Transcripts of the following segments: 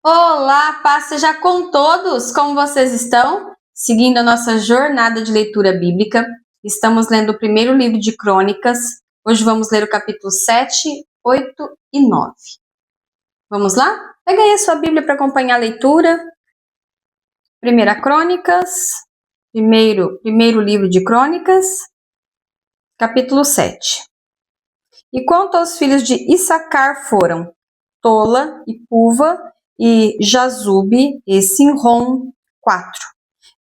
Olá, paz seja com todos! Como vocês estão? Seguindo a nossa jornada de leitura bíblica, estamos lendo o primeiro livro de Crônicas. Hoje vamos ler o capítulo 7, 8 e 9. Vamos lá? Pega aí a sua Bíblia para acompanhar a leitura. Primeira Crônicas, primeiro livro de Crônicas, capítulo 7. E quanto aos filhos de Issacar foram Tola e Puva, e Jazube e Sinrom, 4.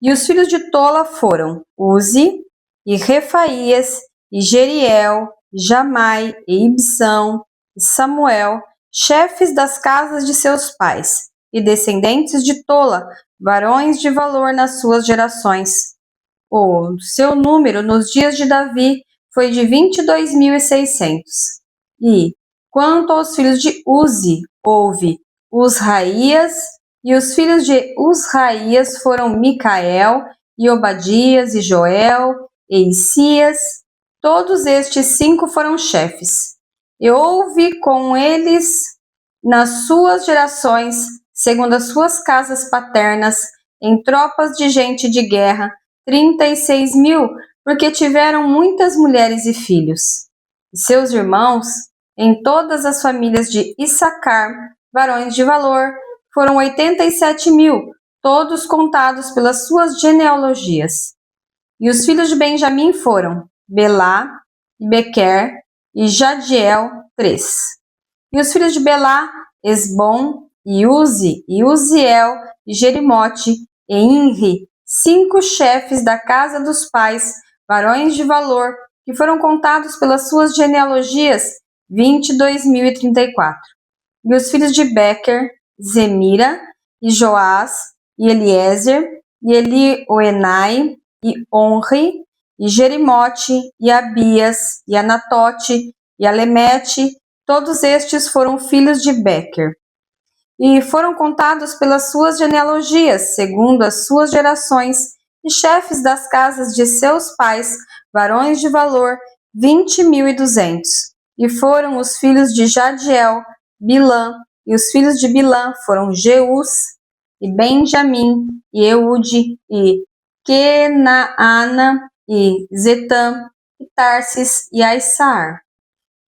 E os filhos de Tola foram Uzi, e Refaías, e Jeriel, e Jamai, e Ibsão, e Samuel, chefes das casas de seus pais, e descendentes de Tola, varões de valor nas suas gerações. O seu número nos dias de Davi foi de 22.600. E, quanto aos filhos de Uzi, houve Uzraías, e os filhos de Uzraías foram Micael, e Obadias, e Joel, e Isias. Todos estes 5 foram chefes. E houve com eles, nas suas gerações, segundo as suas casas paternas, em tropas de gente de guerra, 36.000, porque tiveram muitas mulheres e filhos. E seus irmãos, em todas as famílias de Issacar, varões de valor, foram 87.000, todos contados pelas suas genealogias. E os filhos de Benjamim foram Belá, e Bequer, e Jadiel, 3. E os filhos de Belá, Esbom, e Uzi, e Uziel, e Jerimote, e Inri, 5 chefes da casa dos pais, varões de valor, que foram contados pelas suas genealogias, 22.034. E os filhos de Bequer, Zemira, e Joás, e Eliezer, e Elioenai, e Onri, e Jerimote, e Abias, e Anatote, e Alemete, todos estes foram filhos de Bequer. E foram contados pelas suas genealogias, segundo as suas gerações, e chefes das casas de seus pais, varões de valor, 20.200. E foram os filhos de Jadiel, Bilã, e os filhos de Bilã foram Jeus, e Benjamim, e Eude, e Kenaana, e Zetã, e Tarsis, e Aissar.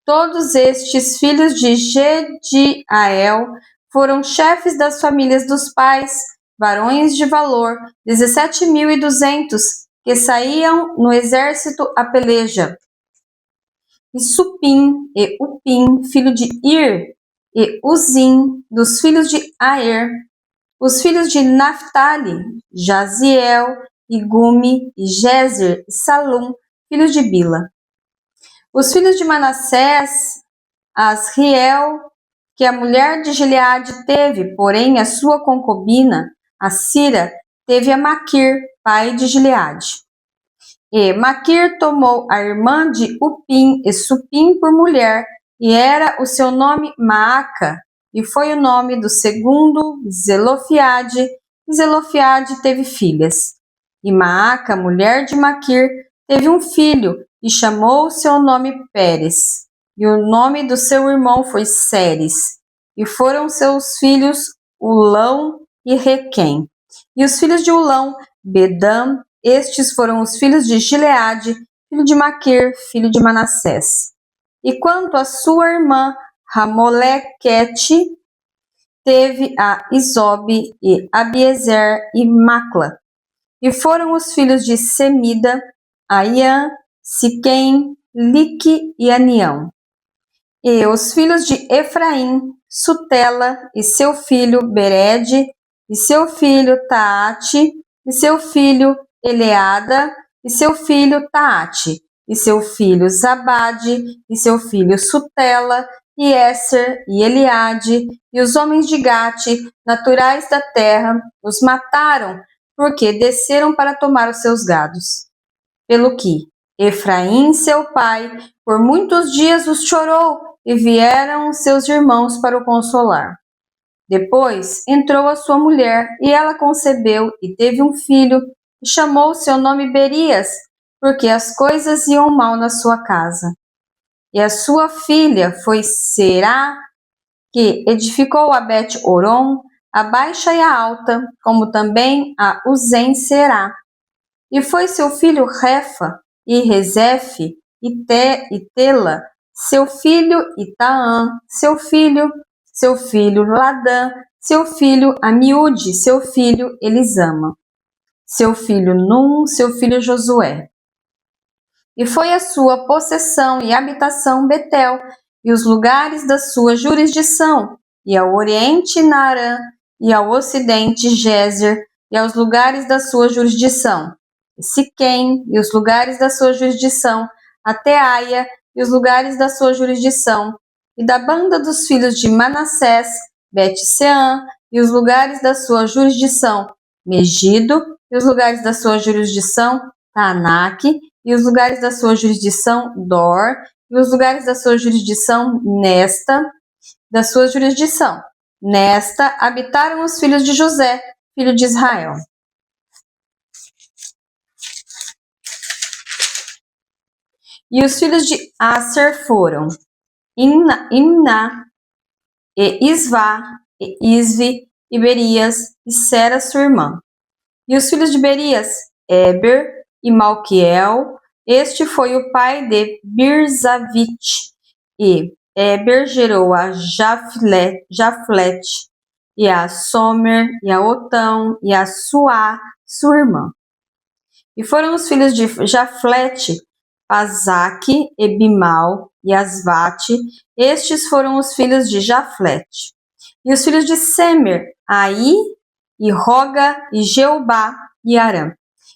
Todos estes filhos de Jediael foram chefes das famílias dos pais, varões de valor, 17.200, que saíam no exército a peleja. E Supim e Upim, filho de Ir, e Uzim, dos filhos de Aer. Os filhos de Naphtali, Jaziel, e Gumi, e Jezer, e Salum, filhos de Bila. Os filhos de Manassés, Asriel, que a mulher de Gileade teve, porém a sua concubina, a Sira, teve a Maquir, pai de Gileade. E Maquir tomou a irmã de Upim e Supim por mulher, e era o seu nome Maaca, e foi o nome do segundo Zelofiade, e Zelofiade teve filhas. E Maaca, mulher de Maquir, teve um filho, e chamou o seu nome Pérez. E o nome do seu irmão foi Seres. E foram seus filhos Ulão e Requém. E os filhos de Ulão, Bedã. Estes foram os filhos de Gileade, filho de Maquir, filho de Manassés. E quanto à sua irmã Ramolequete, teve a Isobe e Abiezer e Macla. E foram os filhos de Semida, Aiã, Siquém, Lique e Anião. E os filhos de Efraim, Sutela, e seu filho Berede, e seu filho Taate, e seu filho Eleada, e seu filho Taate, e seu filho Zabade, e seu filho Sutela, e Esser, e Eliade, e os homens de Gate, naturais da terra, os mataram, porque desceram para tomar os seus gados. Pelo que Efraim, seu pai, por muitos dias os chorou, e vieram seus irmãos para o consolar. Depois entrou a sua mulher, e ela concebeu e teve um filho, e chamou seu nome Berias, porque as coisas iam mal na sua casa. E a sua filha foi Será, que edificou a Bet-Oron, a baixa e a alta, como também a Uzem Será. E foi seu filho Refa, e Rezefe, e Tela, seu filho Itaã, seu filho Ladã, seu filho Amiúde, seu filho Elisama, seu filho Num, seu filho Josué. E foi a sua possessão e habitação Betel, e os lugares da sua jurisdição, e ao oriente Naarã, e ao ocidente Gézer, e aos lugares da sua jurisdição, e Siquém, e os lugares da sua jurisdição, até Aia, e os lugares da sua jurisdição, e da banda dos filhos de Manassés, Bet-Seã, e os lugares da sua jurisdição, Megido, e os lugares da sua jurisdição, Taanaque, e os lugares da sua jurisdição, Dor, e os lugares da sua jurisdição, Nesta habitaram os filhos de José, filho de Israel. E os filhos de Aser foram Imná, e Isvá, e Isvi, e Berias, e Sera sua irmã. E os filhos de Berias, Eber e Malquiel. Este foi o pai de Birzavite. E Eber gerou a Jaflete, e a Somer, e a Otão, e a Suá, sua irmã. E foram os filhos de Jaflete, Pazaque, e Bimal, e Asvate. Estes foram os filhos de Jaflete. E os filhos de Semer, Aí, e Roga, e Jeubá, e Arã.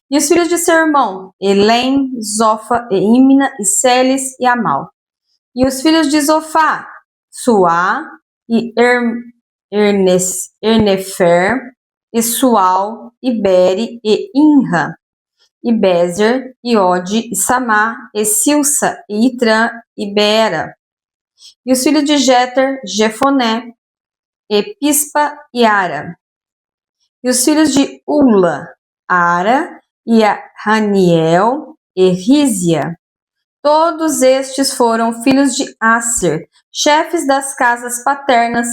E os filhos de seu irmão, Elém, Zofa, e Imna, e Celes, e Amal. E os filhos de Zofá, Suá, e Ernefer, e Sual, e Beri, e Inra, e Bezer, e Ode, e Samá, e Silsa, e Itrã, e Beera. E os filhos de Jeter, Jefoné, e Pispa, e Ara. E os filhos de Ula, Ara, e a Haniel, e Rizia. Todos estes foram filhos de Aser, chefes das casas paternas,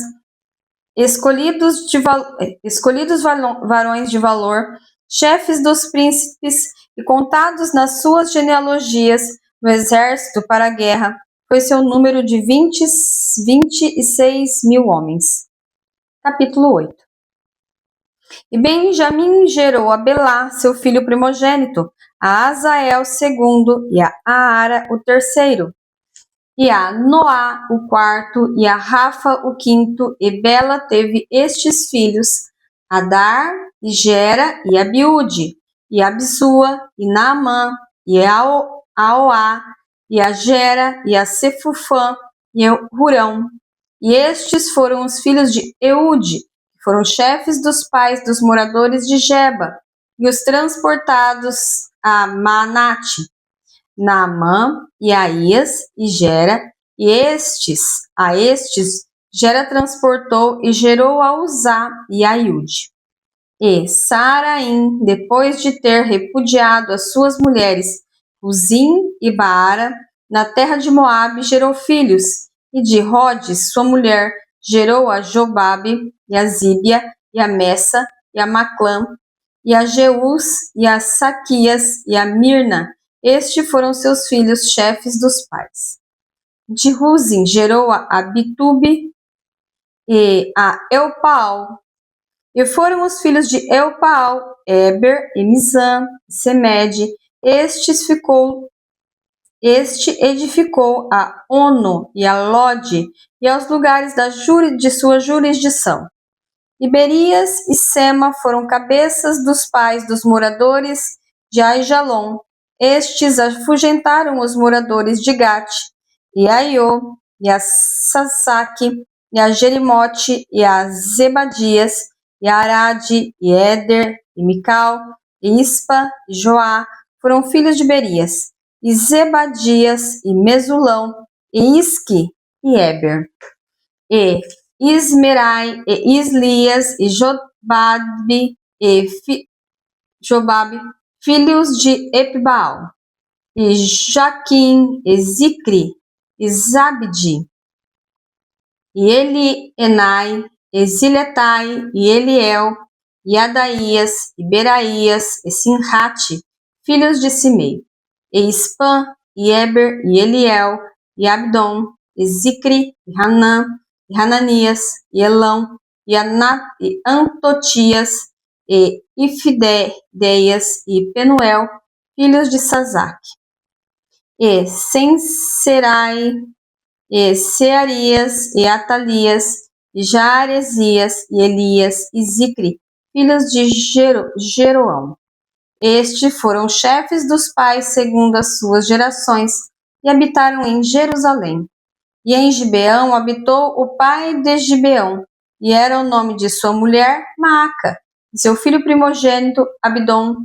escolhidos varões de valor, chefes dos príncipes, e contados nas suas genealogias no exército para a guerra, foi seu número de 26.000 homens. Capítulo 8. E Benjamim gerou a Belá, seu filho primogênito, a Azael segundo, e a Aara o terceiro, e a Noá o quarto, e a Rafa o quinto, e Bela teve estes filhos, Adar, e Gera, e Abiúde, e Absua, e Naamã, e Aoá, e a Gera, e a Sefufã, e a Hurão. E estes foram os filhos de Eude, que foram chefes dos pais dos moradores de Geba, e os transportados a Manate, Naamã, e Aías, e Gera, e a estes Gera transportou e gerou a Uzá e a Iude. E Saraim, depois de ter repudiado as suas mulheres, Uzim e Baara, na terra de Moabe, gerou filhos, e de Rodes, sua mulher, gerou a Jobabe, e a Zíbia, e a Messa, e a Maclã, e a Jeus, e a Saquias, e a Mirna. Estes foram seus filhos, chefes dos pais. De Ruzim gerou a Abitube e a Elpaal. E foram os filhos de Elpaal, Eber, e Mizam, e Semede. Este edificou a Ono e a Lode, e aos lugares de sua jurisdição. E Berias e Sema foram cabeças dos pais dos moradores de Aijalon. Estes afugentaram os moradores de Gate, e a Iô, e a Sasaque, e a Jerimote, e a Zebadias, e a Arade, e Éder, e Mical, e Ispa, e Joá, foram filhos de Berias, e Zebadias, e Mesulão, e Isqui, e Eber, e Ismerai, e Islias, e Jobabe, filhos de Epbaal, e Jaquim, e Zicri, e Zabdi, e Elienai, e Ziletai, e Eliel, e Adaías, e Beraías, e Sinrate, filhos de Simei, e Ispã, e Eber, e Eliel, e Abdon, e Zicri, e Hanã, e Hananias, e Elão, e Antotias, e Ifideias, e Penuel, filhos de Sazac, e Senserai, e Searias, e Atalias, e Jaaresias, e Elias, e Zicri, filhos de Jeroão. Estes foram chefes dos pais segundo as suas gerações, e habitaram em Jerusalém. E em Gibeão habitou o pai de Gibeão, e era o nome de sua mulher Maaca, e seu filho primogênito Abdon,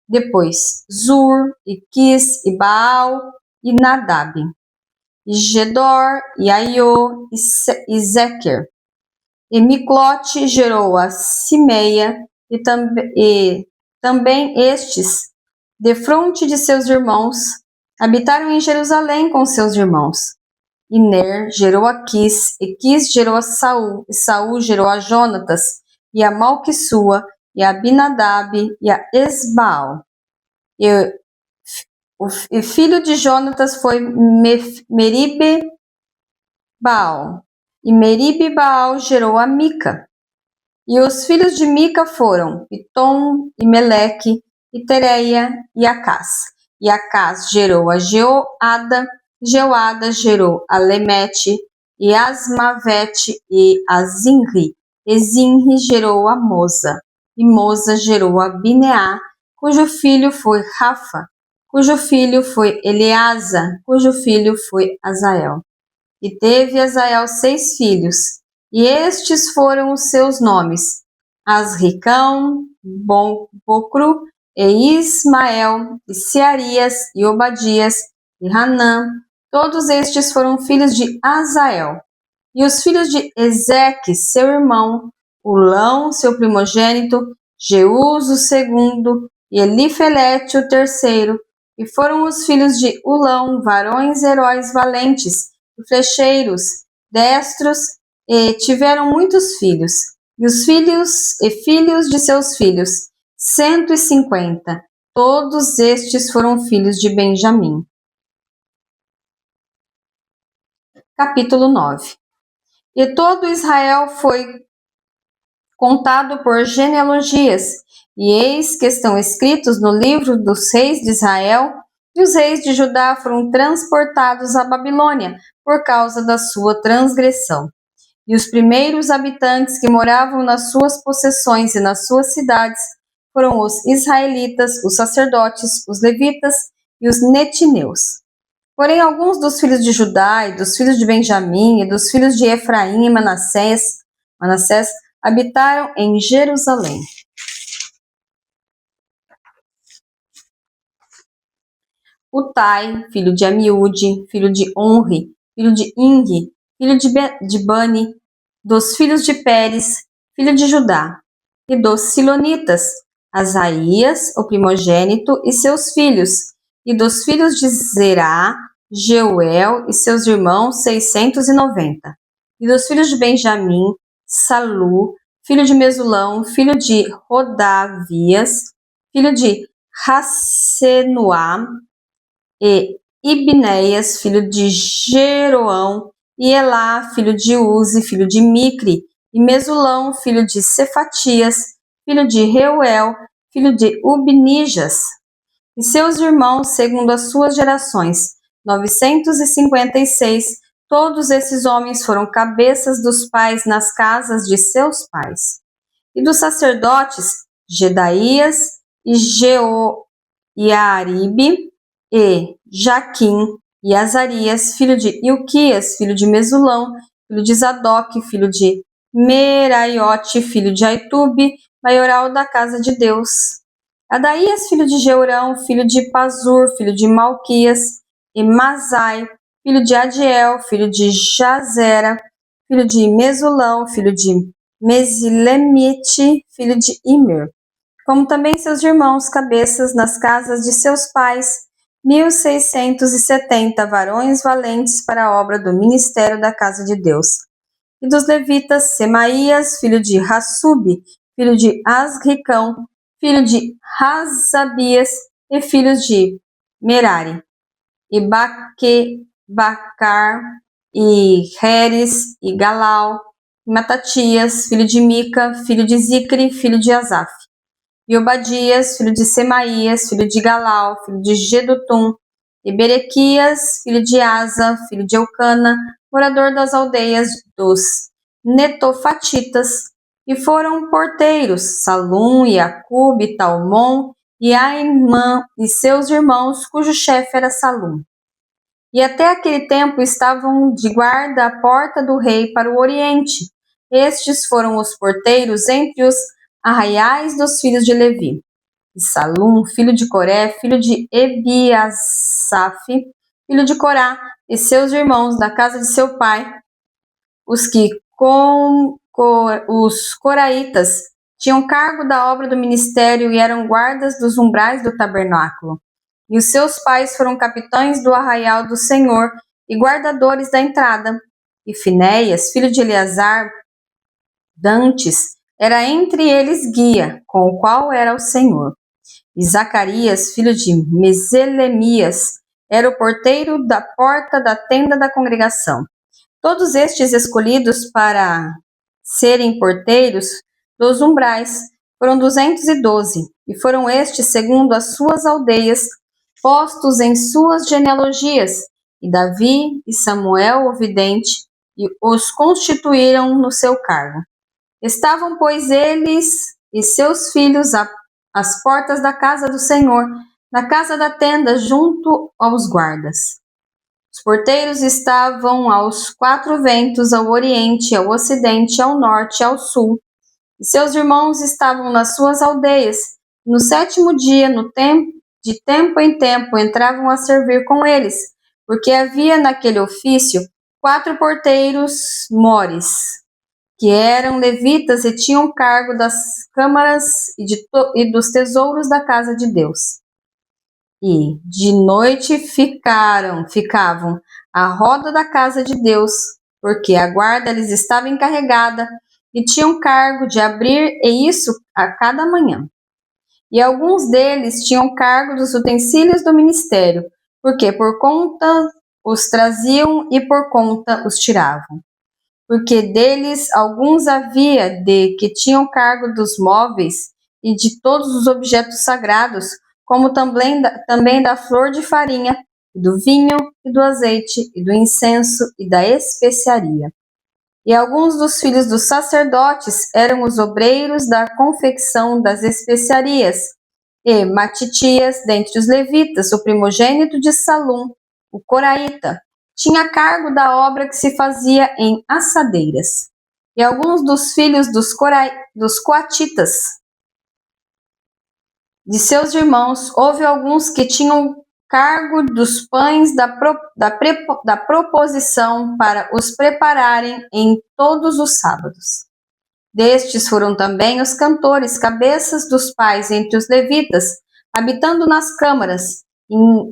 depois Zur, e Quis, e Baal, e Nadab, e Gedor, e Aiô, e Zequer. E Miclote gerou a Simeia, e também estes, defronte de seus irmãos, habitaram em Jerusalém com seus irmãos. E Ner gerou a Quis, e Quis gerou a Saul, e Saul gerou a Jonatas, e a Malquissua, e a Abinadab, e a Esbaal. E filho de Jonatas foi Meribe-Baal, e Meribe-Baal gerou a Mica. E os filhos de Mica foram Pitom, e Meleque, e Tereia, e Acás. E Acás gerou a Jeoada, Jeoada gerou a Lemete, e Asmavete, e a Zinri. E Zinri gerou a Moza, e Moza gerou a Bineá, cujo filho foi Rafa, cujo filho foi Eleasa, cujo filho foi Azael. E teve Azael 6 filhos, e estes foram os seus nomes: Asricão, Bocru, e Ismael, e Searias, e Obadias, e Hanã. Todos estes foram filhos de Azael. E os filhos de Ezeque, seu irmão, Ulão, seu primogênito, Jeús, o segundo, e Elifelete, o terceiro. E foram os filhos de Ulão, varões heróis valentes, e flecheiros, destros, e tiveram muitos filhos. E os filhos e filhos de seus filhos, 150. Todos estes foram filhos de Benjamim. Capítulo 9. E todo Israel foi contado por genealogias, e eis que estão escritos no livro dos reis de Israel, e os reis de Judá foram transportados à Babilônia por causa da sua transgressão. E os primeiros habitantes que moravam nas suas possessões e nas suas cidades foram os israelitas, os sacerdotes, os levitas e os netineus. Porém, alguns dos filhos de Judá e dos filhos de Benjamim e dos filhos de Efraim e Manassés habitaram em Jerusalém. Utai, filho de Amiúde, filho de Onri, filho de Inri, filho de Bani, dos filhos de Pérez, filho de Judá, e dos Silonitas, Asaías, o primogênito, e seus filhos, e dos filhos de Zerá, Jeuel e seus irmãos, 690. E dos filhos de Benjamim, Salu, filho de Mesulão, filho de Rodavias, filho de Hassenuá, e Ibneias, filho de Jeroão, e Elá, filho de Uzi, filho de Micri, e Mesulão, filho de Cefatias, filho de Reuel, filho de Ubnijas, e seus irmãos, segundo as suas gerações, 956. Todos esses homens foram cabeças dos pais nas casas de seus pais. E dos sacerdotes, Jedaías e Jeoiaribe, e Jaquim, e Azarias, filho de Ilquias, filho de Mesulão, filho de Zadok, filho de Meraiote, filho de Aitube, maioral da casa de Deus. Adaías, filho de Jeurão, filho de Pazur, filho de Malquias, e Mazai, filho de Adiel, filho de Jazera, filho de Mesulão, filho de Mesilemite, filho de Imer, como também seus irmãos, cabeças nas casas de seus pais, 1670 varões valentes para a obra do ministério da casa de Deus. e dos levitas, Semaías, filho de Hassub, filho de Asricão, filho de Hasabias, e filhos de Merari, e Bacar, e Heres, e Galal, e Matatias, filho de Mica, filho de Zicri, filho de Asaf, e Obadias, filho de Semaías, filho de Galal, filho de Gedutum, e Berequias, filho de Asa, filho de Eucana, morador das aldeias dos Netofatitas, e foram porteiros Salum, e Acube, e Talmon, e Aimã e seus irmãos, cujo chefe era Salum. E até aquele tempo estavam de guarda à porta do rei para o oriente. Estes foram os porteiros entre os arraiais dos filhos de Levi. E Salum, filho de Coré, filho de Ebiasaf, filho de Corá, e seus irmãos da casa de seu pai, os que os coraitas tinham cargo da obra do ministério e eram guardas dos umbrais do tabernáculo. E os seus pais foram capitães do arraial do Senhor e guardadores da entrada. E Finéias, filho de Eleazar, dantes, era entre eles guia, com o qual era o Senhor. E Zacarias, filho de Meselemias, era o porteiro da porta da tenda da congregação. Todos estes escolhidos para serem porteiros dos umbrais foram 212, e foram estes segundo as suas aldeias, postos em suas genealogias, e Davi e Samuel, o vidente, e os constituíram no seu cargo. Estavam, pois, eles e seus filhos às portas da casa do Senhor, na casa da tenda, junto aos guardas. Os porteiros estavam aos 4 ventos, ao oriente, ao ocidente, ao norte e ao sul. E seus irmãos estavam nas suas aldeias. No 7º dia, de tempo em tempo, entravam a servir com eles, porque havia naquele ofício 4 porteiros mores, que eram levitas e tinham cargo das câmaras e dos tesouros da casa de Deus. E de noite ficavam à roda da casa de Deus, porque a guarda lhes estava encarregada e tinham cargo de abrir e isso a cada manhã. E alguns deles tinham cargo dos utensílios do ministério, porque por conta os traziam e por conta os tiravam. Porque deles alguns havia que tinham cargo dos móveis e de todos os objetos sagrados, como também da flor de farinha, e do vinho, e do azeite, e do incenso, e da especiaria. E alguns dos filhos dos sacerdotes eram os obreiros da confecção das especiarias, e Matitias, dentre os levitas, o primogênito de Salum, o coraíta, tinha cargo da obra que se fazia em assadeiras. E alguns dos filhos dos coatitas, de seus irmãos, houve alguns que tinham cargo dos pães da proposição para os prepararem em todos os sábados. Destes foram também os cantores, cabeças dos pais entre os levitas, habitando nas câmaras,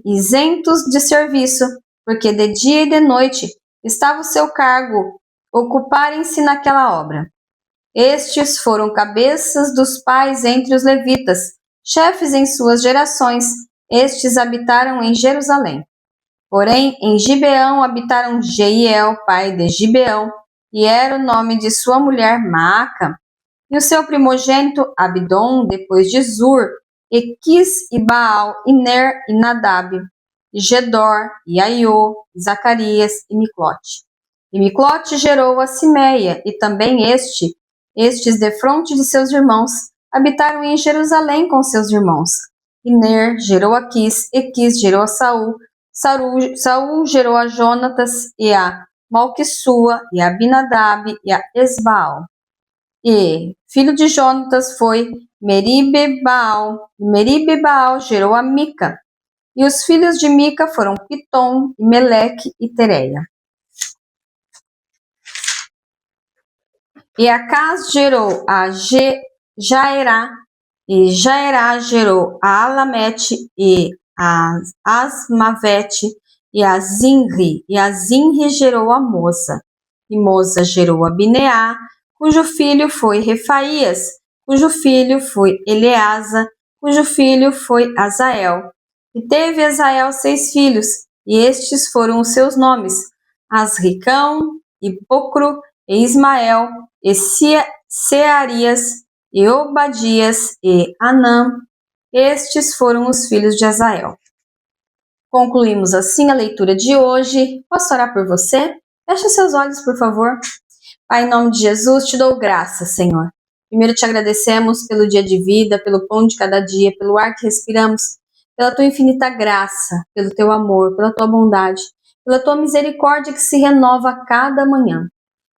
isentos de serviço, porque de dia e de noite estava o seu cargo ocuparem-se naquela obra. Estes foram cabeças dos pais entre os levitas, chefes em suas gerações. Estes habitaram em Jerusalém. Porém, em Gibeão habitaram Jeiel, pai de Gibeão, e era o nome de sua mulher Maaca, e o seu primogênito Abdom, depois de Zur, e Quis e Baal, e Ner e Nadab, e Gedor, e Aiô, e Zacarias e Miclote. E Miclote gerou a Simeia, e também estes defronte de seus irmãos, habitaram em Jerusalém com seus irmãos. E Ner gerou a Quis, e Quis gerou a Saul, Saul gerou a Jonatas, e a Malquissua, e a Abinadab, e a Esbaal. E filho de Jonatas foi Meribe-Baal, e Meribe-Baal gerou a Mica. E os filhos de Mica foram Pitom, e Meleque e Tereia. E Acaz gerou a Jaerá, e Jaerá gerou a Alamete, e a Asmavete, e a Zinri gerou a Moza. e Moza gerou Abineá, cujo filho foi Refaías, cujo filho foi Eleasa, cujo filho foi Azael. E teve Azael 6 filhos, e estes foram os seus nomes: Asricão, e Pocro, e Ismael, e Searias, e Obadias, e Anã. Estes foram os filhos de Azael. Concluímos assim a leitura de hoje. Posso orar por você? Feche seus olhos, por favor. Pai, em nome de Jesus, te dou graças, Senhor. Primeiro te agradecemos pelo dia de vida, pelo pão de cada dia, pelo ar que respiramos, pela tua infinita graça, pelo teu amor, pela tua bondade, pela tua misericórdia que se renova a cada manhã.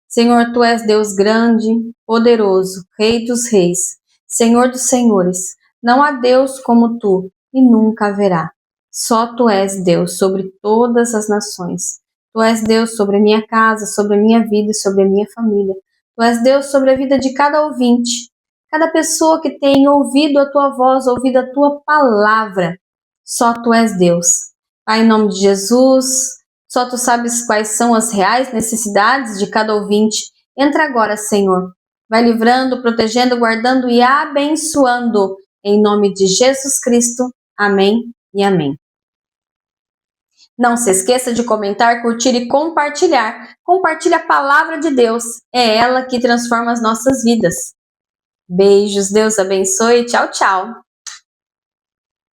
Senhor, tu és Deus grande, poderoso, Rei dos reis, Senhor dos senhores. Não há Deus como tu e nunca haverá. Só tu és Deus sobre todas as nações. Tu és Deus sobre a minha casa, sobre a minha vida e sobre a minha família. Tu és Deus sobre a vida de cada ouvinte, cada pessoa que tem ouvido a tua voz, ouvido a tua palavra. Só tu és Deus. Pai, em nome de Jesus, só tu sabes quais são as reais necessidades de cada ouvinte. Entra agora, Senhor. Vai livrando, protegendo, guardando e abençoando. Em nome de Jesus Cristo. Amém e amém. Não se esqueça de comentar, curtir e compartilhar. Compartilhe a palavra de Deus. É ela que transforma as nossas vidas. Beijos, Deus abençoe. Tchau, tchau.